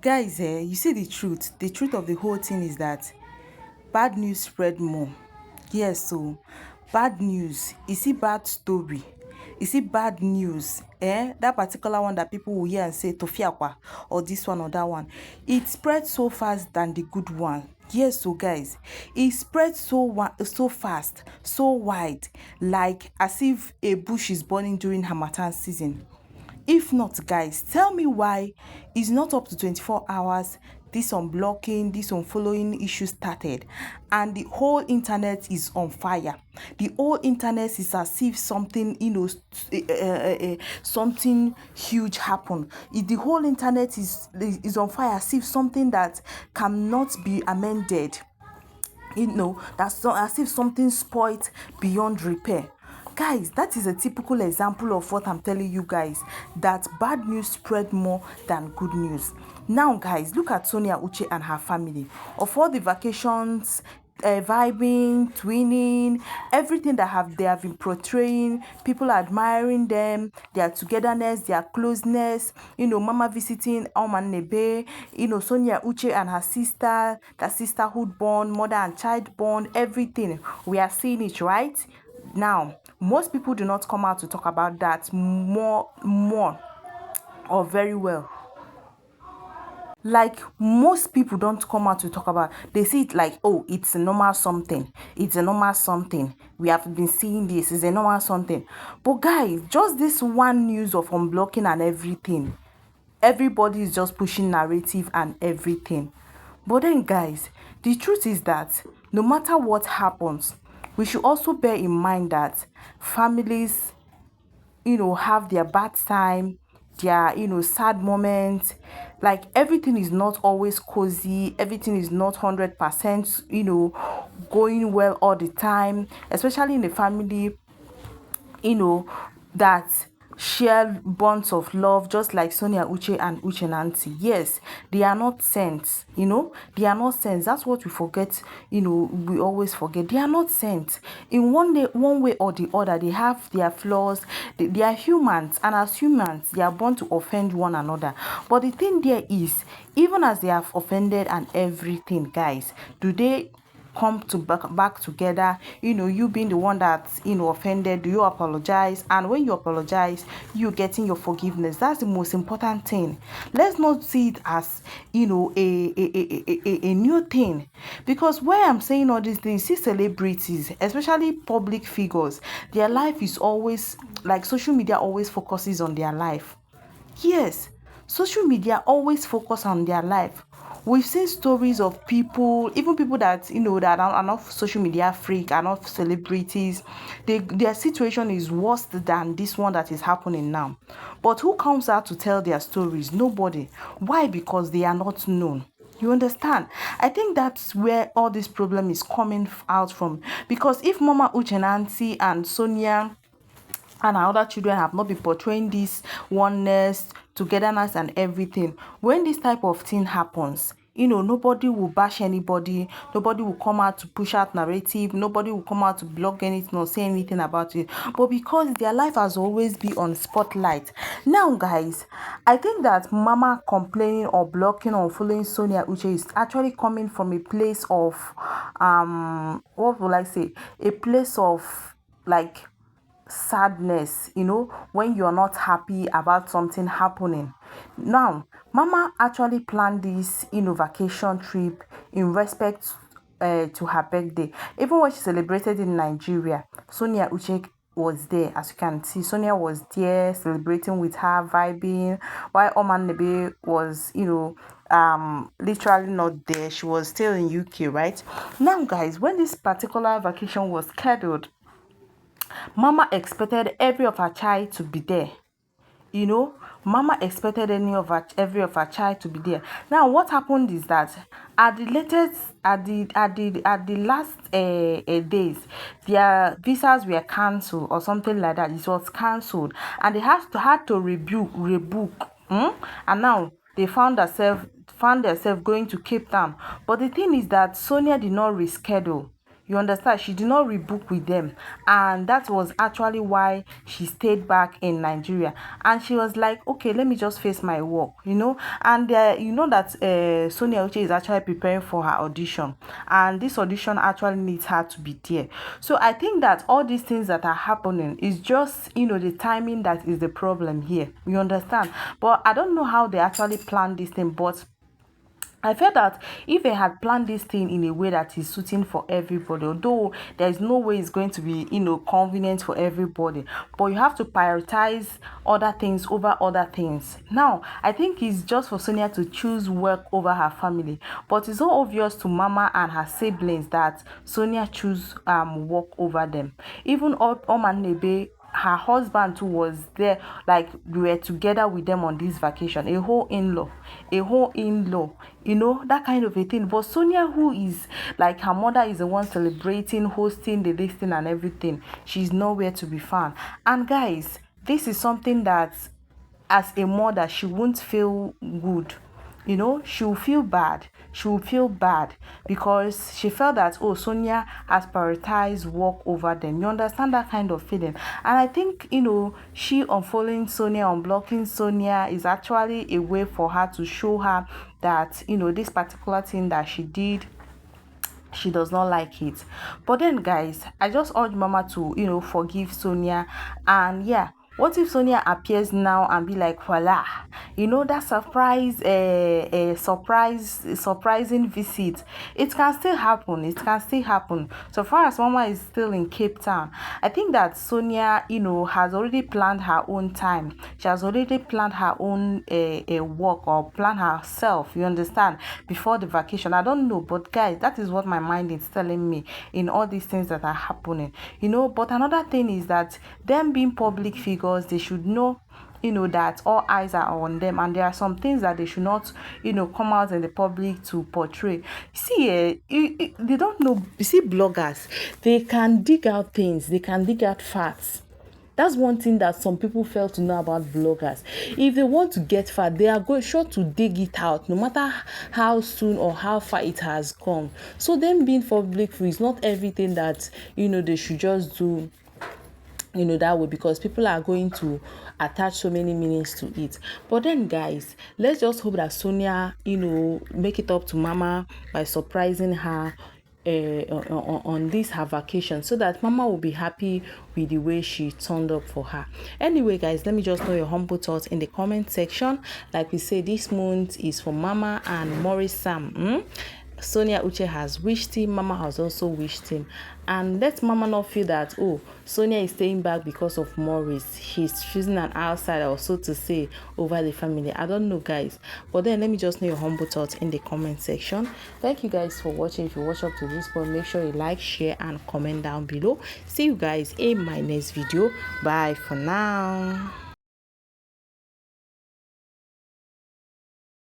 Guys, you see the truth. The truth of the whole thing is that bad news spread more. Yes, so bad news. You see bad story. You see bad news. That particular one that people will hear and say Tofiakwa or this one or that one. It spreads so fast than the good one. Yes, so guys, it spreads so fast, so wide, like as if a bush is burning during Harmattan season. If not, guys, tell me why it's not up to 24 hours this unblocking, this unfollowing issue started, and the whole internet is on fire. The whole internet is as if something, something huge happened. The whole internet is on fire, as if something that cannot be amended. That's as if something spoiled beyond repair. Guys, that is a typical example of what I'm telling you guys, that bad news spread more than good news. Now guys, look at Sonia, Uche and her family. Of all the vacations, vibing, twinning, everything that they have been portraying, people admiring them, their togetherness, their closeness, mama visiting Omanebe, Sonia, Uche and her sister, that sisterhood bond, mother and child bond, everything. We are seeing it, right? Now, most people do not come out to talk about that more or very well. Like, most people don't come out to talk about. They see it like, oh, it's a normal something. It's a normal something. We have been seeing this. It's a normal something. But guys, just this one news of unblocking and everything, everybody is just pushing narrative and everything. But then guys, the truth is that no matter what happens, we should also bear in mind that families, have their bad time, their, sad moments. Like, everything is not always cozy. Everything is not 100%, going well all the time, especially in a family, that share bonds of love, just like Sonia, Uche and Uche Nancy. Yes, they are not saints, they are not saints. That's what we forget, we always forget. They are not saints. In one way or the other, they have their flaws. They are humans, and as humans, they are born to offend one another. But the thing there is, even as they have offended and everything, guys, do they come to back together? You being the one that offended, do you apologize? And when you apologize, you getting your forgiveness. That's the most important thing. Let's not see it as a new thing, because where I'm saying all these things, see celebrities, especially public figures, their life is always like, social media always focuses on their life. Yes, social media always focus on their life. We've seen stories of people, even people that that are not social media freak, are not celebrities. Their situation is worse than this one that is happening now. But who comes out to tell their stories? Nobody. Why? Because they are not known. You understand? I think that's where all this problem is coming out from. Because if Mama Uche, Nancy and Sonia and our other children have not been portraying this oneness, togetherness and everything, when this type of thing happens, nobody will bash anybody, nobody will come out to push out narrative, nobody will come out to block anything or say anything about it. But because their life has always been on spotlight. Now guys, I think that Mama complaining or blocking or following Sonia Uche is actually coming from a place of what will I say, a place of like sadness, when you're not happy about something happening. Now, Mama actually planned this, vacation trip in respect to her birthday. Even when she celebrated in Nigeria, Sonia Uche was there. As you can see, Sonia was there celebrating with her, vibing, while Oman Nebe was, literally not there. She was still in UK, right? Now guys, when this particular vacation was scheduled, Mama expected every of her child to be there. Mama expected every of her child to be there. Now, what happened is that at the latest, at the last days, their visas were cancelled or something like that. It was cancelled, and they had to rebook. And now they found themselves going to Cape Town. But the thing is that Sonia did not reschedule. You understand? She did not rebook with them, and that was actually why she stayed back in Nigeria. And she was like, okay, let me just face my work, And you know that Sonia Uche is actually preparing for her audition, and this audition actually needs her to be there. So I think that all these things that are happening is just, the timing that is the problem here. You understand? But I don't know how they actually planned this thing, but I felt that if they had planned this thing in a way that is suiting for everybody, although there is no way it's going to be, convenient for everybody, but you have to prioritize other things over other things. Now, I think it's just for Sonia to choose work over her family, but it's so obvious to Mama and her siblings that Sonia choose work over them. Even Omanebe, her husband too, was there, like we were together with them on this vacation, a whole in-law, that kind of a thing. But Sonia, who is like, her mother is the one celebrating, hosting the this thing and everything, she's nowhere to be found. And guys, this is something that as a mother she won't feel good. She'll feel bad. She'll feel bad because she felt that, oh, Sonia has prioritized work over them. You understand that kind of feeling? And I think, she unfollowing Sonia, unblocking Sonia is actually a way for her to show her that, this particular thing that she did, she does not like it. But then, guys, I just urge Mama to, forgive Sonia. And yeah, what if Sonia appears now and be like, voila, that surprising visit? It can still happen. It can still happen. So far as Mama is still in Cape Town, I think that Sonia, has already planned her own time. She has already planned her own work, or plan herself, you understand, before the vacation. I don't know, but guys, that is what my mind is telling me in all these things that are happening. But another thing is that them being public figures, they should know, that all eyes are on them, and there are some things that they should not, come out in the public to portray. See, they don't know. You see, bloggers, they can dig out things, they can dig out facts. That's one thing that some people fail to know about bloggers. If they want to get far, they are sure to dig it out, no matter how soon or how far it has gone. So them being public is not everything that, they should just do, that way, because people are going to attach so many meanings to it. But then, guys, let's just hope that Sonia, make it up to Mama by surprising her on this her vacation, so that Mama will be happy with the way she turned up for her. Anyway, guys, let me just know your humble thoughts in the comment section. Like we say, this month is for Mama and Maurice Sam. Sonia Uche has wished him, Mama has also wished him. And let Mama not feel that, oh, Sonia is staying back because of Maurice. He's choosing an outsider, or so to say, over the family. I don't know, guys. But then let me just know your humble thoughts in the comment section. Thank you guys for watching. If you watch up to this point, make sure you like, share, and comment down below. See you guys in my next video. Bye for now.